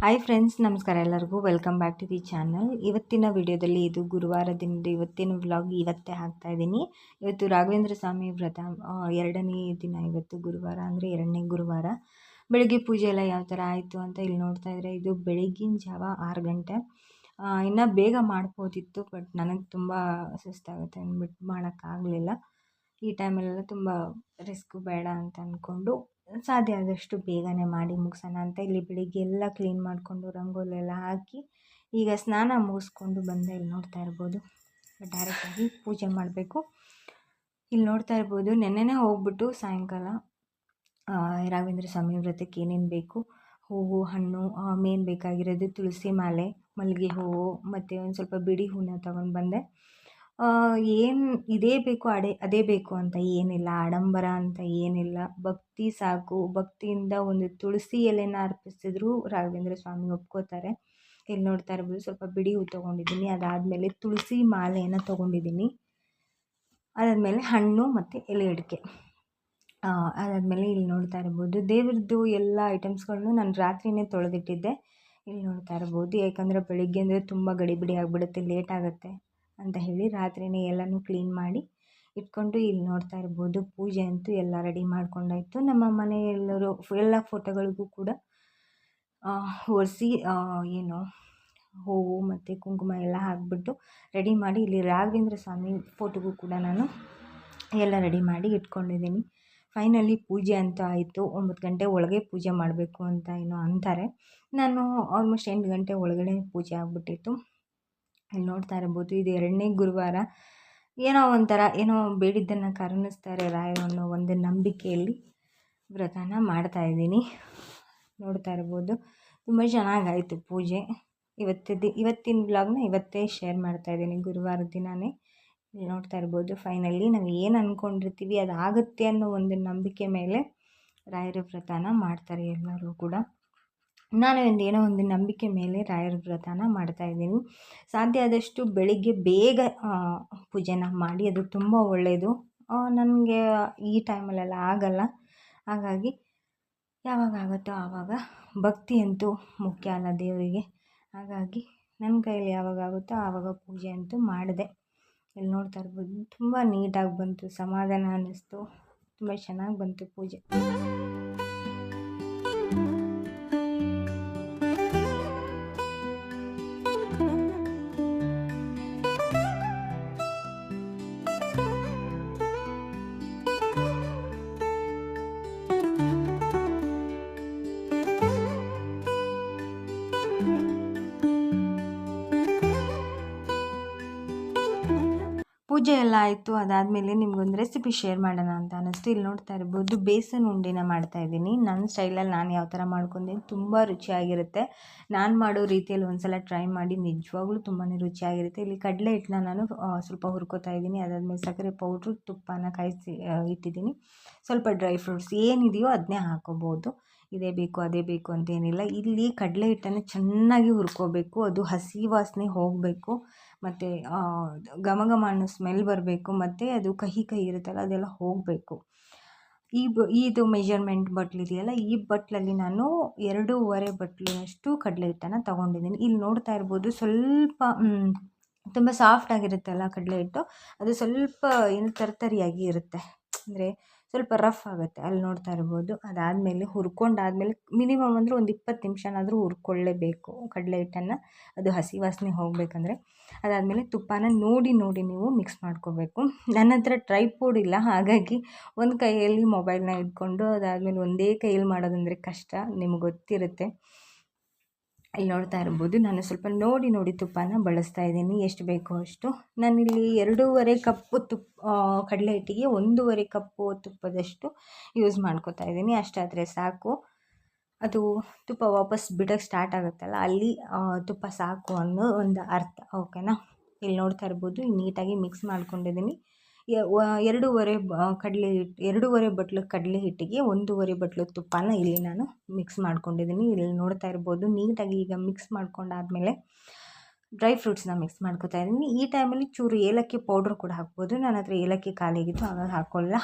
Hi friends, ನಮಸ್ಕಾರ ಎಲ್ಲರಿಗೂ. Welcome back to the channel. ಇವತ್ತಿನ ವಿಡಿಯೋದಲ್ಲಿ ಇದು ಗುರುವಾರ ದಿನದ ಇವತ್ತಿನ ವ್ಲಾಗ್ ಇವತ್ತೇ ಹಾಕ್ತಾ ಇದ್ದೀನಿ. ಇವತ್ತು ರಾಘವೇಂದ್ರ ಸ್ವಾಮಿ ವ್ರತ ಎರಡನೇ ದಿನ. ಇವತ್ತು ಗುರುವಾರ ಅಂದರೆ ಎರಡನೇ ಗುರುವಾರ. ಬೆಳಗ್ಗೆ ಪೂಜೆ ಎಲ್ಲ ಯಾವ ಥರ ಆಯಿತು ಅಂತ ಇಲ್ಲಿ ನೋಡ್ತಾ ಇದ್ದರೆ, ಇದು ಬೆಳಗಿನ ಜಾವ 6 ಗಂಟೆ. ಇನ್ನೂ ಬೇಗ ಮಾಡ್ಬೋದಿತ್ತು, ಬಟ್ ನನಗೆ ತುಂಬ ಸುಸ್ತಾಗುತ್ತೆ ಅಂದ್ಬಿಟ್ಟು ಮಾಡೋಕ್ಕಾಗಲಿಲ್ಲ. ಈ ಟೈಮಲ್ಲೆಲ್ಲ ತುಂಬ ರಿಸ್ಕ್ ಬೇಡ ಅಂತ ಅಂದ್ಕೊಂಡು ಸಾಧ್ಯ ಆದಷ್ಟು ಬೇಗನೆ ಮಾಡಿ ಮುಗಿಸೋಣ ಅಂತ ಇಲ್ಲಿ ಬೆಳಿಗ್ಗೆ ಎಲ್ಲ ಕ್ಲೀನ್ ಮಾಡಿಕೊಂಡು ರಂಗೋಲಿ ಎಲ್ಲ ಹಾಕಿ ಈಗ ಸ್ನಾನ ಮುಗಿಸ್ಕೊಂಡು ಬಂದೆ. ಇಲ್ಲಿ ನೋಡ್ತಾ ಇರ್ಬೋದು, ಡೈರೆಕ್ಟಾಗಿ ಪೂಜೆ ಮಾಡಬೇಕು. ಇಲ್ಲಿ ನೋಡ್ತಾ ಇರ್ಬೋದು, ನೆನ್ನೆನೇ ಹೋಗ್ಬಿಟ್ಟು ಸಾಯಂಕಾಲ ರಾಘವೇಂದ್ರ ಸ್ವಾಮಿ ವ್ರತಕ್ಕೆ ಏನೇನು ಬೇಕು, ಹೂವು, ಹಣ್ಣು, ಮೇನ್ ಬೇಕಾಗಿರೋದು ತುಳಸಿ ಮಾಲೆ, ಮಲ್ಲಿಗೆ ಹೂವು ಮತ್ತು ಒಂದು ಸ್ವಲ್ಪ ಬಿಡಿ ಹೂವನ್ನ ತೊಗೊಂಡು ಬಂದೆ. ಏನು ಇದೇ ಬೇಕು ಅದೇ ಬೇಕು ಅಂತ ಏನಿಲ್ಲ, ಆಡಂಬರ ಅಂತ ಏನಿಲ್ಲ, ಭಕ್ತಿ ಸಾಕು. ಭಕ್ತಿಯಿಂದ ಒಂದು ತುಳಸಿ ಎಲೆನ ಅರ್ಪಿಸಿದ್ರು ರಾಘವೇಂದ್ರ ಸ್ವಾಮಿ ಒಪ್ಕೋತಾರೆ. ಇಲ್ಲಿ ನೋಡ್ತಾ ಇರ್ಬೋದು, ಸ್ವಲ್ಪ ಬಿಡಿ ಹೂ ತೊಗೊಂಡಿದ್ದೀನಿ. ಅದಾದಮೇಲೆ ತುಳಸಿ ಮಾಲೆಯನ್ನು ತೊಗೊಂಡಿದ್ದೀನಿ. ಅದಾದಮೇಲೆ ಹಣ್ಣು ಮತ್ತು ಎಲೆ ಅಡಿಕೆ. ಅದಾದಮೇಲೆ ಇಲ್ಲಿ ನೋಡ್ತಾ ಇರ್ಬೋದು, ದೇವ್ರದ್ದು ಎಲ್ಲ ಐಟಮ್ಸ್ಗಳನ್ನು ನಾನು ರಾತ್ರಿಯೇ ತೊಳೆದಿಟ್ಟಿದ್ದೆ. ಇಲ್ಲಿ ನೋಡ್ತಾ ಇರ್ಬೋದು, ಯಾಕಂದರೆ ಬೆಳಿಗ್ಗೆ ಅಂದರೆ ತುಂಬ ಗಡಿಬಿಡಿ ಆಗಿಬಿಡುತ್ತೆ, ಲೇಟ್ ಆಗುತ್ತೆ ಅಂತ ಹೇಳಿ ರಾತ್ರಿಯೇ ಎಲ್ಲನೂ ಕ್ಲೀನ್ ಮಾಡಿ ಇಟ್ಕೊಂಡು ಇಲ್ಲಿ ನೋಡ್ತಾ ಇರ್ಬೋದು, ಪೂಜೆ ಅಂತೂ ಎಲ್ಲ ರೆಡಿ ಮಾಡ್ಕೊಂಡಾಯಿತು. ನಮ್ಮ ಮನೆಯೆಲ್ಲರೂ ಎಲ್ಲ ಫೋಟೋಗಳಿಗೂ ಕೂಡ ಒರೆಸಿ ಏನು ಹೂವು ಮತ್ತು ಕುಂಕುಮ ಎಲ್ಲ ಹಾಕ್ಬಿಟ್ಟು ರೆಡಿ ಮಾಡಿ, ಇಲ್ಲಿ ರಾಘವೇಂದ್ರ ಸ್ವಾಮಿ ಫೋಟೋಗೂ ಕೂಡ ನಾನು ಎಲ್ಲ ರೆಡಿ ಮಾಡಿ ಇಟ್ಕೊಂಡಿದ್ದೀನಿ. ಫೈನಲಿ ಪೂಜೆ ಅಂತೂ ಆಯಿತು. 9 ಗಂಟೆ ಒಳಗೆ ಪೂಜೆ ಮಾಡಬೇಕು ಅಂತ ಏನೋ ಅಂತಾರೆ. ನಾನು ಆಲ್ಮೋಸ್ಟ್ 8 ಗಂಟೆ ಒಳಗಡೆ ಪೂಜೆ ಆಗಿಬಿಟ್ಟಿತ್ತು. ಇಲ್ಲಿ ನೋಡ್ತಾ ಇರ್ಬೋದು, ಇದು ಎರಡನೇ ಗುರುವಾರ. ಏನೋ ಒಂಥರ ಏನೋ ಬೇಡಿದ್ದನ್ನು ಕರುಣಿಸ್ತಾರೆ ರಾಯರು ಅನ್ನೋ ಒಂದು ನಂಬಿಕೆಯಲ್ಲಿ ವ್ರತನ ಮಾಡ್ತಾಯಿದ್ದೀನಿ. ನೋಡ್ತಾ ಇರ್ಬೋದು, ತುಂಬ ಚೆನ್ನಾಗಾಯಿತು ಪೂಜೆ. ಇವತ್ತಿನ ವ್ಲಾಗ್ನ ಇವತ್ತೇ ಶೇರ್ ಮಾಡ್ತಾಯಿದ್ದೀನಿ, ಗುರುವಾರ ದಿನವೇ. ಇಲ್ಲಿ ನೋಡ್ತಾ ಇರ್ಬೋದು, ಫೈನಲಿ ನಾವು ಏನು ಅಂದ್ಕೊಂಡಿರ್ತೀವಿ ಅದಾಗುತ್ತೆ ಅನ್ನೋ ಒಂದು ನಂಬಿಕೆ ಮೇಲೆ ರಾಯರ ವ್ರತನ ಮಾಡ್ತಾರೆ ಎಲ್ಲರೂ ಕೂಡ. ನಾನು ಏನೋ ಒಂದು ನಂಬಿಕೆ ಮೇಲೆ ರಾಯರ ವ್ರತನ ಮಾಡ್ತಾಯಿದ್ದೀನಿ. ಸಾಧ್ಯ ಆದಷ್ಟು ಬೆಳಿಗ್ಗೆ ಬೇಗ ಪೂಜೆನ ಮಾಡಿ, ಅದು ತುಂಬ ಒಳ್ಳೆಯದು. ನನಗೆ ಈ ಟೈಮಲ್ಲೆಲ್ಲ ಆಗಲ್ಲ, ಹಾಗಾಗಿ ಯಾವಾಗ ಆಗುತ್ತೋ ಆವಾಗ. ಭಕ್ತಿ ಅಂತೂ ಮುಖ್ಯ ಅಲ್ಲ ದೇವರಿಗೆ, ಹಾಗಾಗಿ ನನ್ನ ಕೈಯಲ್ಲಿ ಯಾವಾಗ ಆಗುತ್ತೋ ಆವಾಗ ಪೂಜೆ ಅಂತೂ ಮಾಡಿದೆ. ಇಲ್ಲಿ ನೋಡ್ತಾ ಇರ್ಬೋದು, ತುಂಬ ನೀಟಾಗಿ ಬಂತು, ಸಮಾಧಾನ ಅನ್ನಿಸ್ತು, ತುಂಬ ಚೆನ್ನಾಗಿ ಬಂತು ಪೂಜೆ. ಪೂಜೆ ಎಲ್ಲ ಆಯಿತು. ಅದಾದಮೇಲೆ ನಿಮ್ಗೊಂದು ರೆಸಿಪಿ ಶೇರ್ ಮಾಡೋಣ ಅಂತ ಅನ್ನಿಸ್ತು. ಇಲ್ಲಿ ನೋಡ್ತಾ ಇರ್ಬೋದು, ಬೇಸನ್ ಉಂಡೆನ ಮಾಡ್ತಾಯಿದ್ದೀನಿ. ನನ್ನ ಸ್ಟೈಲಲ್ಲಿ ನಾನು ಯಾವ ಥರ ಮಾಡ್ಕೊಂತೀನಿ, ತುಂಬ ರುಚಿಯಾಗಿರುತ್ತೆ. ನಾನು ಮಾಡೋ ರೀತಿಯಲ್ಲಿ ಒಂದ್ಸಲ ಟ್ರೈ ಮಾಡಿ, ನಿಜವಾಗ್ಲೂ ತುಂಬಾ ರುಚಿಯಾಗಿರುತ್ತೆ. ಇಲ್ಲಿ ಕಡಲೆ ಹಿಟ್ಟನ್ನ ನಾನು ಸ್ವಲ್ಪ ಹುರ್ಕೋತಾ ಇದ್ದೀನಿ. ಅದಾದಮೇಲೆ ಸಕ್ಕರೆ ಪೌಡ್ರು, ತುಪ್ಪನ ಕಾಯಿಸಿ ಇಟ್ಟಿದ್ದೀನಿ. ಸ್ವಲ್ಪ ಡ್ರೈ ಫ್ರೂಟ್ಸ್ ಏನಿದೆಯೋ ಅದನ್ನೇ ಹಾಕೋಬೋದು, ಇದೇ ಬೇಕು ಅದೇ ಬೇಕು ಅಂತೇನಿಲ್ಲ. ಇಲ್ಲಿ ಕಡಲೆ ಹಿಟ್ಟನ್ನು ಚೆನ್ನಾಗಿ ಹುರ್ಕೋಬೇಕು, ಅದು ಹಸಿ ವಾಸನೆ ಹೋಗಬೇಕು, ಮತ್ತು ಘಮ ಅನ್ನೋ ಸ್ಮೆಲ್ ಬರಬೇಕು, ಮತ್ತು ಅದು ಕಹಿ ಇರುತ್ತಲ್ಲ ಅದೆಲ್ಲ ಹೋಗಬೇಕು. ಇದು ಮೆಜರ್ಮೆಂಟ್ ಬಟ್ಲಿದೆಯಲ್ಲ, ಈ ಬಟ್ಲಲ್ಲಿ ನಾನು 2.5 ಬಟ್ಲಿನಷ್ಟು ಕಡಲೆ ಹಿಟ್ಟನ್ನು ತೊಗೊಂಡಿದ್ದೀನಿ. ಇಲ್ಲಿ ನೋಡ್ತಾ ಇರ್ಬೋದು, ಸ್ವಲ್ಪ ತುಂಬ ಸಾಫ್ಟಾಗಿರುತ್ತಲ್ಲ ಕಡಲೆ ಹಿಟ್ಟು, ಅದು ಸ್ವಲ್ಪ ಏನು ತರ್ತರಿಯಾಗಿ ಇರುತ್ತೆ, ಅಂದರೆ ಸ್ವಲ್ಪ ರಫ್ ಆಗುತ್ತೆ. ಅಲ್ಲಿ ನೋಡ್ತಾ ಇರ್ಬೋದು. ಅದಾದಮೇಲೆ ಹುರ್ಕೊಂಡಾದ್ಮೇಲೆ ಮಿನಿಮಮ್ ಅಂದರೆ ಒಂದು 20 ನಿಮಿಷನಾದರೂ ಹುರ್ಕೊಳ್ಳೇಬೇಕು ಕಡಲೆ ಹಿಟ್ಟನ್ನು, ಅದು ಹಸಿ ವಾಸನೆ ಹೋಗಬೇಕಂದ್ರೆ. ಅದಾದಮೇಲೆ ತುಪ್ಪನ ನೋಡಿ ನೀವು ಮಿಕ್ಸ್ ಮಾಡ್ಕೋಬೇಕು. ನನ್ನ ಹತ್ರ ಟ್ರೈಪೋಡ್ ಇಲ್ಲ, ಹಾಗಾಗಿ ಒಂದು ಕೈಯಲ್ಲಿ ಮೊಬೈಲ್ನ ಇಟ್ಕೊಂಡು ಅದಾದಮೇಲೆ ಒಂದೇ ಕೈಯಲ್ಲಿ ಮಾಡೋದಂದರೆ ಕಷ್ಟ, ನಿಮ್ಗೆ ಗೊತ್ತಿರುತ್ತೆ. ಇಲ್ಲಿ ನೋಡ್ತಾ ಇರ್ಬೋದು, ನಾನು ಸ್ವಲ್ಪ ನೋಡಿ ತುಪ್ಪನ ಬಳಸ್ತಾ ಇದ್ದೀನಿ, ಎಷ್ಟು ಬೇಕೋ ಅಷ್ಟು. ನಾನಿಲ್ಲಿ 2.5 ಕಪ್ಪು ಕಡಲೆ ಹಿಟ್ಟಿಗೆ 1.5 ಕಪ್ಪು ತುಪ್ಪದಷ್ಟು ಯೂಸ್ ಮಾಡ್ಕೋತಾ ಇದ್ದೀನಿ. ಅಷ್ಟಾದರೆ ಸಾಕು. ಅದು ತುಪ್ಪ ವಾಪಸ್ ಬಿಡೋಕ್ಕೆ ಸ್ಟಾರ್ಟ್ ಆಗುತ್ತಲ್ಲ, ಅಲ್ಲಿ ತುಪ್ಪ ಸಾಕು ಅನ್ನೋ ಒಂದು ಅರ್ಥ, ಓಕೆನಾ. ಇಲ್ಲಿ ನೋಡ್ತಾ ಇರ್ಬೋದು, ನೀಟಾಗಿ ಮಿಕ್ಸ್ ಮಾಡ್ಕೊಂಡಿದ್ದೀನಿ. 2.5 ಬಟ್ಲು ಕಡಲೆ ಹಿಟ್ಟಿಗೆ 1.5 ಬಟ್ಲು ತುಪ್ಪನ ಇಲ್ಲಿ ನಾನು ಮಿಕ್ಸ್ ಮಾಡ್ಕೊಂಡಿದ್ದೀನಿ. ಇಲ್ಲಿ ನೋಡ್ತಾ ಇರ್ಬೋದು, ನೀಟಾಗಿ ಈಗ ಮಿಕ್ಸ್ ಮಾಡ್ಕೊಂಡಾದ್ಮೇಲೆ ಡ್ರೈ ಫ್ರೂಟ್ಸ್ನ ಮಿಕ್ಸ್ ಮಾಡ್ಕೊತಾ ಇದ್ದೀನಿ. ಈ ಟೈಮಲ್ಲಿ ಚೂರು ಏಲಕ್ಕಿ ಪೌಡ್ರ್ ಕೂಡ ಹಾಕ್ಬೋದು. ನನ್ನ ಹತ್ರ ಏಲಕ್ಕಿ ಖಾಲಿಯಾಗಿತ್ತು, ಹಾಗಾಗಿ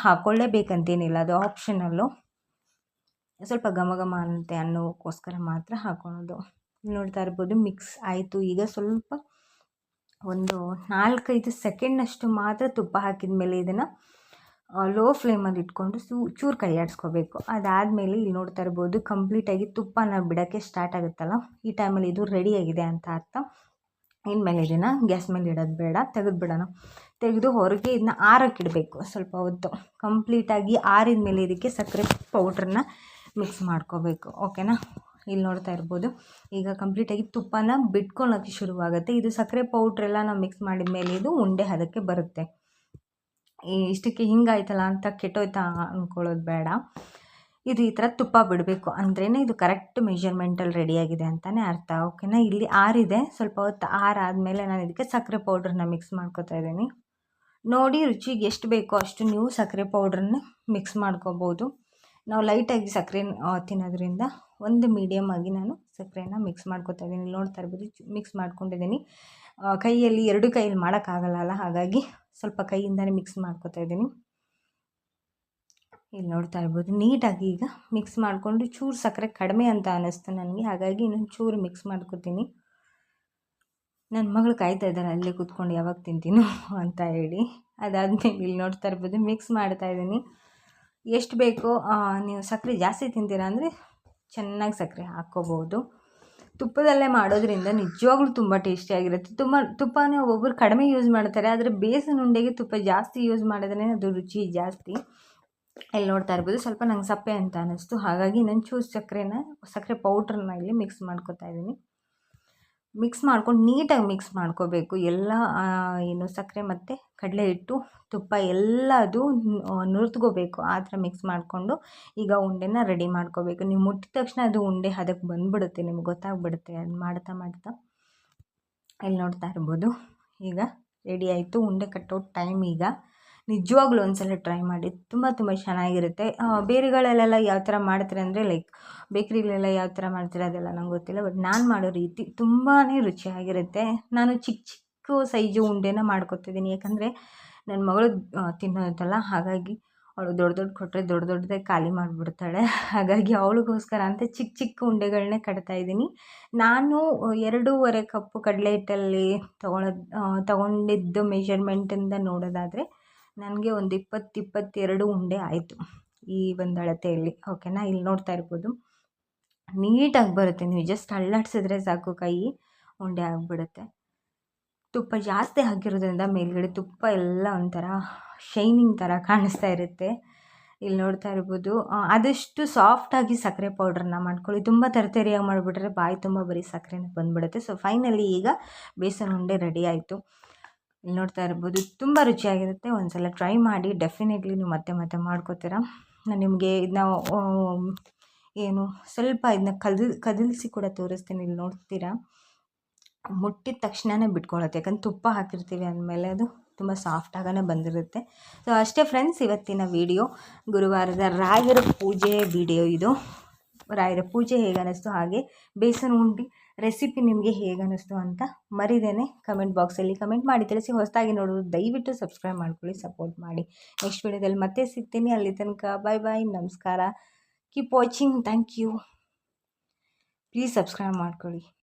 ಹಾಕ್ಕೊಳ್ಳೇಬೇಕಂತೇನಿಲ್ಲ, ಅದು ಆಪ್ಷನಲ್ಲು. ಸ್ವಲ್ಪ ಘಮ ಅನ್ನುತ್ತೆ ಅನ್ನೋಕ್ಕೋಸ್ಕರ ಮಾತ್ರ ಹಾಕ್ಕೊಳೋದು. ನೋಡ್ತಾ ಇರ್ಬೋದು ಮಿಕ್ಸ್ ಆಯಿತು. ಈಗ ಸ್ವಲ್ಪ ಒಂದು 4-5 ಸೆಕೆಂಡ್ನಷ್ಟು ಮಾತ್ರ ತುಪ್ಪ ಹಾಕಿದ ಮೇಲೆ ಇದನ್ನು ಲೋ ಫ್ಲೇಮಲ್ಲಿ ಇಟ್ಕೊಂಡು ಚೂರು ಕೈ ಆಡಿಸ್ಕೋಬೇಕು. ಅದಾದಮೇಲೆ ಇಲ್ಲಿ ನೋಡ್ತಾ ಇರ್ಬೋದು ಕಂಪ್ಲೀಟಾಗಿ ತುಪ್ಪನ ಬಿಡೋಕ್ಕೆ ಸ್ಟಾರ್ಟ್ ಆಗುತ್ತಲ್ಲ, ಈ ಟೈಮಲ್ಲಿ ಇದು ರೆಡಿಯಾಗಿದೆ ಅಂತ ಅರ್ಥ. ಇನ್ಮೇಲೆ ಇದನ್ನು ಗ್ಯಾಸ್ ಮೇಲೆ ಇಡೋದು ಬೇಡ, ತೆಗೆದುಬಿಡೋಣ. ತೆಗೆದು ಹೊರಗೆ ಇದನ್ನ ಆರೋಕ್ಕಿಡಬೇಕು ಸ್ವಲ್ಪ ಹೊತ್ತು. ಕಂಪ್ಲೀಟಾಗಿ ಆರಿದ ಮೇಲೆ ಇದಕ್ಕೆ ಸಕ್ಕರೆ ಪೌಡ್ರನ್ನ ಮಿಕ್ಸ್ ಮಾಡ್ಕೋಬೇಕು. ಓಕೆನಾ, ಇಲ್ಲಿ ನೋಡ್ತಾ ಇರ್ಬೋದು ಈಗ ಕಂಪ್ಲೀಟಾಗಿ ತುಪ್ಪನ ಬಿಟ್ಕೊಳ್ಳೋಕ್ಕೆ ಶುರುವಾಗುತ್ತೆ. ಇದು ಸಕ್ಕರೆ ಪೌಡ್ರೆಲ್ಲ ನಾವು ಮಿಕ್ಸ್ ಮಾಡಿದ ಮೇಲೆ ಇದು ಉಂಡೆ ಹದಕ್ಕೆ ಬರುತ್ತೆ. ಇಷ್ಟಕ್ಕೆ ಹಿಂಗಾಯ್ತಲ್ಲ ಅಂತ ಕೆಟ್ಟೋಯ್ತಾ ಅಂದ್ಕೊಳ್ಳೋದು ಬೇಡ. ಇದು ಈ ಥರ ತುಪ್ಪ ಬಿಡಬೇಕು ಅಂದ್ರೇ ಇದು ಕರೆಕ್ಟ್ ಮೆಷರ್ಮೆಂಟಲ್ಲಿ ರೆಡಿಯಾಗಿದೆ ಅಂತಲೇ ಅರ್ಥ. ಓಕೆನಾ, ಇಲ್ಲಿ ಆರಿದೆ. ಸ್ವಲ್ಪ ಹೊತ್ತು ಆರಾದಮೇಲೆ ನಾನು ಇದಕ್ಕೆ ಸಕ್ಕರೆ ಪೌಡ್ರನ್ನ ಮಿಕ್ಸ್ ಮಾಡ್ಕೊತಾ ಇದ್ದೀನಿ. ನೋಡಿ ರುಚಿಗೆ ಎಷ್ಟು ಬೇಕೋ ಅಷ್ಟು ನೀವು ಸಕ್ಕರೆ ಪೌಡ್ರನ್ನ ಮಿಕ್ಸ್ ಮಾಡ್ಕೋಬೋದು. ನಾವು ಲೈಟಾಗಿ ಸಕ್ಕರೆ ತಿನ್ನೋದ್ರಿಂದ ಒಂದು ಮೀಡಿಯಮ್ ಆಗಿ ನಾನು ಸಕ್ಕರೆನ ಮಿಕ್ಸ್ ಮಾಡ್ಕೊತಾ ಇದ್ದೀನಿ. ನೋಡ್ತಾ ಇರ್ಬೋದು ಮಿಕ್ಸ್ ಮಾಡ್ಕೊಂಡಿದ್ದೀನಿ. ಕೈಯಲ್ಲಿ 2 ಕೈಯಲ್ಲಿ ಮಾಡೋಕ್ಕಾಗಲ್ಲ, ಹಾಗಾಗಿ ಸ್ವಲ್ಪ ಕೈಯಿಂದನೇ ಮಿಕ್ಸ್ ಮಾಡ್ಕೊತಾ ಇದ್ದೀನಿ. ಇಲ್ಲಿ ನೋಡ್ತಾ ಇರ್ಬೋದು ನೀಟಾಗಿ ಈಗ ಮಿಕ್ಸ್ ಮಾಡಿಕೊಂಡು ಚೂರು ಸಕ್ಕರೆ ಕಡಿಮೆ ಅಂತ ಅನ್ನಿಸ್ತು ನನಗೆ, ಹಾಗಾಗಿ ಇನ್ನೊಂದು ಚೂರು ಮಿಕ್ಸ್ ಮಾಡ್ಕೊತೀನಿ. ನನ್ನ ಮಗಳು ಕಾಯ್ತಾ ಇದ್ದಾರೆ ಅಲ್ಲೇ ಕೂತ್ಕೊಂಡು ಯಾವಾಗ ತಿಂತೀನೋ ಅಂತ ಹೇಳಿ. ಅದಾದಮೇಲೆ ಇಲ್ಲಿ ನೋಡ್ತಾ ಇರ್ಬೋದು ಮಿಕ್ಸ್ ಮಾಡ್ತಾಯಿದ್ದೀನಿ. ಎಷ್ಟು ಬೇಕೋ ನೀವು ಸಕ್ಕರೆ ಜಾಸ್ತಿ ತಿಂತೀರಾ ಅಂದರೆ ಚೆನ್ನಾಗಿ ಸಕ್ಕರೆ ಹಾಕ್ಕೋಬೋದು. ತುಪ್ಪದಲ್ಲೇ ಮಾಡೋದ್ರಿಂದ ನಿಜವಾಗ್ಲೂ ತುಂಬ ಟೇಸ್ಟಿಯಾಗಿರುತ್ತೆ. ತುಪ್ಪನೇ ಒಬ್ಬೊಬ್ಬರು ಕಡಿಮೆ ಯೂಸ್ ಮಾಡ್ತಾರೆ, ಆದರೆ ಬೇಸನ್ ಉಂಡೆಗೆ ತುಪ್ಪ ಜಾಸ್ತಿ ಯೂಸ್ ಮಾಡಿದ್ರೆ ಅದು ರುಚಿ ಜಾಸ್ತಿ. ಇಲ್ಲಿ ನೋಡ್ತಾ ಇರ್ಬೋದು ಸ್ವಲ್ಪ ನಂಗೆ ಸಪ್ಪೆ ಅಂತ ಅನ್ನಿಸ್ತು, ಹಾಗಾಗಿ ನಾನು ಚೂರು ಸಕ್ಕರೆ ಪೌಡ್ರನ್ನ ಇಲ್ಲಿ ಮಿಕ್ಸ್ ಮಾಡ್ಕೊತಾ ಇದ್ದೀನಿ. ಮಿಕ್ಸ್ ಮಾಡ್ಕೊಂಡು ನೀಟಾಗಿ ಮಿಕ್ಸ್ ಮಾಡ್ಕೋಬೇಕು. ಎಲ್ಲ ಏನು ಸಕ್ಕರೆ ಮತ್ತು ಕಡಲೆ ಹಿಟ್ಟು ತುಪ್ಪ ಎಲ್ಲದು ನುರಿದ್ಕೋಬೇಕು. ಆ ಥರ ಮಿಕ್ಸ್ ಮಾಡಿಕೊಂಡು ಈಗ ಉಂಡೆನ ರೆಡಿ ಮಾಡ್ಕೋಬೇಕು. ನೀವು ಮುಟ್ಟಿದ ತಕ್ಷಣ ಅದು ಉಂಡೆ ಅದಕ್ಕೆ ಬಂದುಬಿಡುತ್ತೆ, ನಿಮ್ಗೆ ಗೊತ್ತಾಗ್ಬಿಡುತ್ತೆ ಅದು ಮಾಡ್ತಾ ಮಾಡ್ತಾ. ಇಲ್ಲಿ ನೋಡ್ತಾ ಇರ್ಬೋದು ಈಗ ರೆಡಿ ಆಯಿತು ಉಂಡೆ ಕಟ್ಟೋ ಟೈಮ್. ಈಗ ನಿಜವಾಗ್ಲೂ ಒಂದ್ಸಲ ಟ್ರೈ ಮಾಡಿ, ತುಂಬ ಚೆನ್ನಾಗಿರುತ್ತೆ. ಬೇರೆಗಳಲ್ಲೆಲ್ಲ ಯಾವ ಥರ ಮಾಡ್ತಾರೆ ಅಂದರೆ ಲೈಕ್ ಬೇಕ್ರಿಲೆಲ್ಲ ಯಾವ ಥರ ಮಾಡ್ತಾರೆ ಅದೆಲ್ಲ ನಂಗೆ ಗೊತ್ತಿಲ್ಲ, ಬಟ್ ನಾನು ಮಾಡೋ ರೀತಿ ತುಂಬಾ ರುಚಿಯಾಗಿರುತ್ತೆ. ನಾನು ಚಿಕ್ಕ ಸೈಜು ಉಂಡೆನ ಮಾಡ್ಕೊತಿದ್ದೀನಿ, ಯಾಕಂದರೆ ನನ್ನ ಮಗಳು ತಿನ್ನೋದಲ್ಲ, ಹಾಗಾಗಿ ಅವಳು ದೊಡ್ಡ ಕೊಟ್ಟರೆ ದೊಡ್ಡದೇ ಖಾಲಿ ಮಾಡಿಬಿಡ್ತಾಳೆ. ಹಾಗಾಗಿ ಅವಳಿಗೋಸ್ಕರ ಅಂತ ಚಿಕ್ಕ ಉಂಡೆಗಳನ್ನೇ ಕಟ್ತಾಯಿದ್ದೀನಿ. ನಾನು 2.5 ಕಪ್ಪು ಕಡಲೆ ಹಿಟ್ಟಲ್ಲಿ ತಗೊಂಡಿದ್ದು ಮೆಷರ್ಮೆಂಟಿಂದ ನೋಡೋದಾದರೆ ನನಗೆ ಒಂದು 22 ಉಂಡೆ ಆಯಿತು ಈ ಒಂದು ಅಳತೆಯಲ್ಲಿ. ಓಕೆನಾ, ಇಲ್ಲಿ ನೋಡ್ತಾ ಇರ್ಬೋದು ನೀಟಾಗಿ ಬರುತ್ತೆ. ನೀವು ಜಸ್ಟ್ ಅಳ್ಳಾಡ್ಸಿದ್ರೆ ಸಾಕು ಕೈ ಉಂಡೆ ಆಗಿಬಿಡುತ್ತೆ. ತುಪ್ಪ ಜಾಸ್ತಿ ಹಾಕಿರೋದ್ರಿಂದ ಮೇಲ್ಗಡೆ ತುಪ್ಪ ಎಲ್ಲ ಒಂಥರ ಶೈನಿಂಗ್ ಥರ ಕಾಣಿಸ್ತಾ ಇರುತ್ತೆ. ಇಲ್ಲಿ ನೋಡ್ತಾ ಇರ್ಬೋದು ಆದಷ್ಟು ಸಾಫ್ಟಾಗಿ ಸಕ್ಕರೆ ಪೌಡ್ರನ್ನ ಮಾಡ್ಕೊಳ್ಳಿ. ತುಂಬ ತರಿಯಾಗಿ ಮಾಡಿಬಿಟ್ರೆ ಬಾಯಿ ತುಂಬ ಬರೀ ಸಕ್ಕರೆನೇ ಬಂದುಬಿಡುತ್ತೆ. ಸೊ ಫೈನಲಿ ಈಗ ಬೇಸನ್ ಉಂಡೆ ರೆಡಿ ಆಯಿತು. ಇಲ್ಲಿ ನೋಡ್ತಾ ಇರ್ಬೋದು ತುಂಬ ರುಚಿಯಾಗಿರುತ್ತೆ. ಒಂದ್ಸಲ ಟ್ರೈ ಮಾಡಿ, ಡೆಫಿನೆಟ್ಲಿ ನೀವು ಮತ್ತೆ ಮಾಡ್ಕೋತೀರ. ನಾನು ನಿಮಗೆ ಇದನ್ನ ಏನು ಸ್ವಲ್ಪ ಇದನ್ನ ಕದಲಿಸಿ ಕೂಡ ತೋರಿಸ್ತೀನಿ. ಇಲ್ಲಿ ನೋಡ್ತೀರಾ ಮುಟ್ಟಿದ ತಕ್ಷಣವೇ ಬಿಟ್ಕೊಳ್ಳುತ್ತೆ, ಯಾಕಂದ್ರೆ ತುಪ್ಪ ಹಾಕಿರ್ತೀವಿ ಅಂದಮೇಲೆ ಅದು ತುಂಬ ಸಾಫ್ಟಾಗೇ ಬಂದಿರುತ್ತೆ. ಸೊ ಅಷ್ಟೇ ಫ್ರೆಂಡ್ಸ್, ಇವತ್ತಿನ ವಿಡಿಯೋ ಗುರುವಾರದ ರಾಯರ ಪೂಜೆ ವಿಡಿಯೋ ಇದು. ರಾಯರ ಪೂಜೆ ಹೇಗೆ ಅನ್ನಿಸ್ತು, ಹಾಗೆ ಬೇಸನ್ ಉಂಡೆ ರೆಸಿಪಿ ನಿಮಗೆ ಹೇಗೆ ಅನ್ನಿಸ್ತು ಅಂತ ಮರಿದೇನೆ ಕಮೆಂಟ್ ಬಾಕ್ಸಲ್ಲಿ ಕಮೆಂಟ್ ಮಾಡಿ ತಿಳಿಸಿ. ಹೊಸದಾಗಿ ನೋಡೋದು ದಯವಿಟ್ಟು ಸಬ್ಸ್ಕ್ರೈಬ್ ಮಾಡ್ಕೊಳ್ಳಿ, ಸಪೋರ್ಟ್ ಮಾಡಿ. ನೆಕ್ಸ್ಟ್ ವಿಡಿಯೋದಲ್ಲಿ ಮತ್ತೆ ಸಿಗ್ತೀನಿ. ಅಲ್ಲಿ ತನಕ ಬಾಯ್, ನಮಸ್ಕಾರ. Keep watching, thank you. Please subscribe ಮಾಡ್ಕೊಳ್ಳಿ.